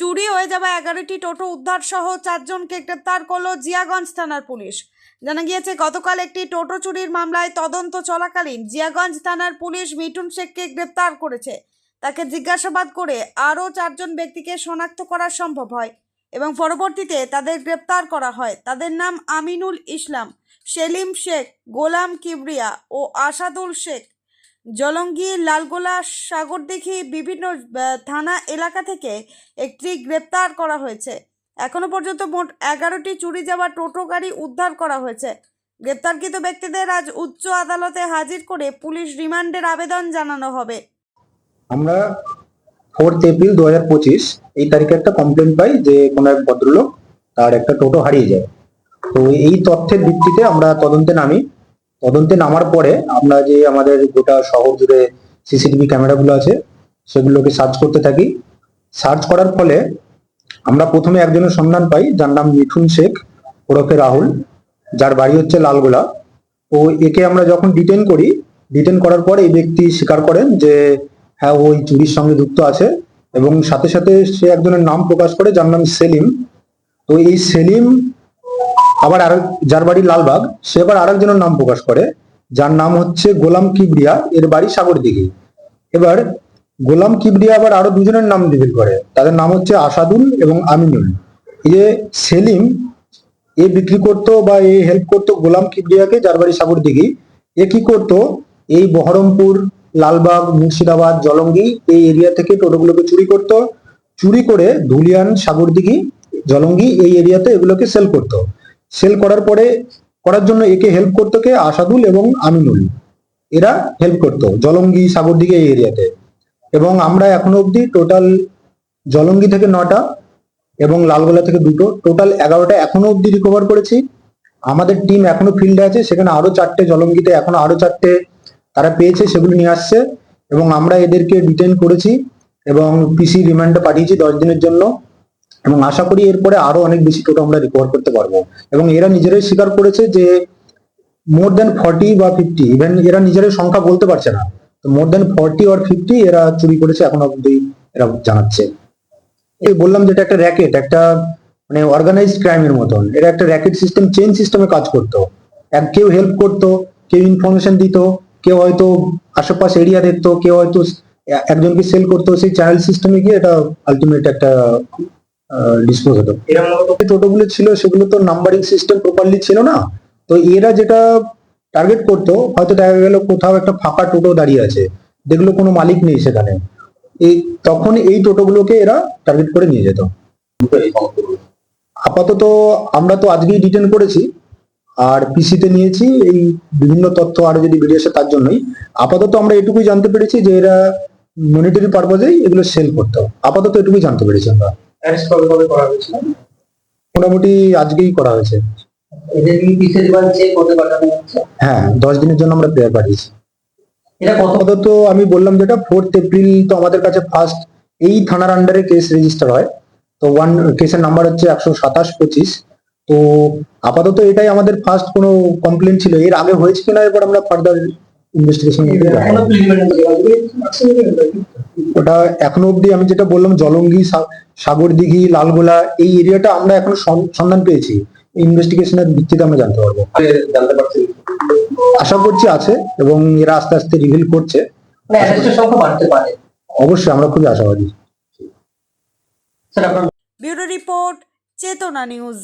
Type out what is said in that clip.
চুরি হয়ে যাওয়া 11টি টোটো উদ্ধার সহ 4 জনকে গ্রেপ্তার করলো জিয়াগঞ্জ থানার পুলিশ। জানা গিয়েছে গতকাল একটি টোটো চুরির মামলায় তদন্ত চলাকালীন জিয়াগঞ্জ থানার পুলিশ মিঠুন শেখকে গ্রেপ্তার করেছে। তাকে জিজ্ঞাসাবাদ করে আরও 4 জন ব্যক্তিকে শনাক্ত করা সম্ভব হয় এবং পরবর্তীতে তাদের গ্রেপ্তার করা হয়। তাদের নাম আমিনুল ইসলাম, সেলিম শেখ, গোলাম কিবরিয়া ও আসাদুল শেখ। জলঙ্গি, লালগোলা, সাগরদিঘি বিভিন্ন থানা এলাকা থেকে একটি গ্রেপ্তার করা হয়েছে। এখনো পর্যন্ত মোট 11টি চুরি যাওয়া টোটো গাড়ি উদ্ধার করা হয়েছে। গ্রেপ্তারকৃত ব্যক্তিদের আজ উচ্চ আদালতে হাজির করে পুলিশ রিমান্ডের আবেদন জানানো হবে। আমরা 4 এপ্রিল 2025 এই তারিখে একটা কমপ্লেন পাই যে কোনো এক ভদ্রলোক তার একটা টোটো হারিয়ে যায়। তো এই তথ্যের ভিত্তিতে আমরা তদন্তে নামার পরে আমরা যে আমাদের গোটা শহর জুড়ে সিসিটিভি ক্যামেরাগুলো আছে সেগুলোকে সার্চ করতে থাকি। সার্চ করার ফলে আমরা প্রথমে একজনের সন্ধান পাই যার নাম মিঠুন শেখ ওরফে রাহুল, যার বাড়ি হচ্ছে লালগোলা। তো একে আমরা যখন ডিটেন করার পর এই ব্যক্তি স্বীকার করেন যে হ্যাঁ ওই চুরির সঙ্গে যুক্ত আছে এবং সাথে সাথে সে একজনের নাম প্রকাশ করে যার নাম সেলিম। তো এই সেলিম আবার যার বাড়ি লালবাগ, সে আবার আরেকজনের নাম প্রকাশ করে যার নাম হচ্ছে গোলাম কিবরিয়া, এর বাড়ি সাগরদিঘি। এবার গোলাম কিবরিয়া আবার আরো দুজনের নাম রিভিল করে, তাদের নাম হচ্ছে আসাদুল এবং আমিনুল। এই যে সেলিম এ বিক্রি করতো বা এ হেল্প করতো গোলাম কিবরিয়াকে, যার বাড়ি সাগরদিঘি। এ কি করতো, এই বহরমপুর, লালবাগ, মুর্শিদাবাদ, জলঙ্গি এই এরিয়া থেকে টোটোগুলোকে চুরি করে ধুলিয়ান, সাগরদিঘি, জলঙ্গি এই এরিয়াতে এগুলোকে সেল করার জন্য একে হেল্প করতো কে, আসাদুল এবং আমিনুল। এরা হেল্প করতো জলঙ্গি, সাগরদিঘি এই এরিয়াতে। এবং আমরা এখনো অব্দি টোটাল জলঙ্গি থেকে 9টা এবং লালগোলা থেকে 2টো, টোটাল 11টা এখনো অব্দি রিকভার করেছি। আমাদের টিম এখনো ফিল্ডে আছে, সেখানে আরো 4টে, জলঙ্গিতে এখনো আরো 4টে তারা পেয়েছে, সেগুলো নিয়ে আসছে এবং আমরা এদেরকে ডিটেইন করেছি এবং পিসি রিমান্ডে পাঠিয়েছি 10 দিনের জন্য। এবং আশা করি এরপরে আরো অনেক বেশি টোটো আমরা রিকভার করতে পারবো। এবং এরা নিজেরাই স্বীকার করেছে যে মোর দেন 40 বা 50, ইভেন এরা নিজেরাই সংখ্যা বলতে পারছে না, তো মোর দেন 40 or 50 এরা চুরি করেছে এখন অব্দি এরা জানাচ্ছে। এই বললাম যেটা একটা র্যাকেট, একটা মানে অর্গানাইজড ক্রাইমের মতন। এরা একটা র্যাকেট সিস্টেম, চেইন সিস্টেমে কাজ করতো। কেউ হেল্প করতো, কেউ ইনফরমেশন দিত, কেউ হয়তো আশেপাশে এরিয়া দেখতো, কেউ হয়তো একজনকে সেল করতো, সেই চ্যানেল সিস্টেমে গিয়ে এটা আলটিমেট একটা ডিসপোজ হতো। এরা মূলত টোটোগুলো ছিল সেগুলো তো নাম্বারিং সিস্টেম প্রপারলি ছিল না। তো এরা যেটা টার্গেট করতো, হয়তো দেখা গেল কোথাও একটা ফাঁকা টোটো দাঁড়িয়ে আছে, দেখলো কোনো মালিক নেই সেখানে, তখন এই টোটোগুলোকে এরা টার্গেট করে নিয়ে যেত। আপাতত আমরা তো আজকেই ডিটেন করেছি আর পিসিতে নিয়েছি, এই বিভিন্ন তথ্য আরো যদি বেরিয়ে আসে তার জন্যই। আপাতত আমরা এটুকুই জানতে পেরেছি যে এরা মনিটারি পারপাজেই এগুলো সেল করতো। আপাতত এটুকুই জানতে পেরেছি আমরা। অ্যারেস্ট কবে করা হয়েছিল? মোটামুটি আজকেই করা হয়েছে। এদের কি পিসি রিমান্ডে কোর্টে পাঠানো হচ্ছে? হ্যাঁ, 10 দিনের জন্য আমরা প্রেয়ার পাঠিয়েছি। এটা আপাতত আমি বললাম যেটা 4 এপ্রিল তো আমাদের কাছে ফার্স্ট এই থানার আন্ডারে কেস রেজিস্টার হয়। তো কেসের নাম্বার হচ্ছে 127-25। তো আপাতত এটাই আমাদের ফার্স্ট কোনো কমপ্লেন ছিল। এর আগে হয়েছে কিনা এবার আমরা ফার্দার ইনভেস্টিগেশন ওটা এখনো অব্দি আমি যেটা বললাম জলঙ্গি, সাগরদিঘি, লালগোলা এই এরিয়াটা আমরা এখনো সন্ধান পেয়েছি। ইনভেস্টিগেশনের ভিত্তিতে আমরা জানতে পারবো। জানতে পারছি, আশা করছি আছে এবং এরা আস্তে আস্তে রিভিল করছে। অ্যারেস্টের সংখ্যা বাড়তে পারে। অবশ্যই আমরা খুবই আশাবাদী। স্যার আপনার ব্যুরো রিপোর্ট, চেতনা নিউজ।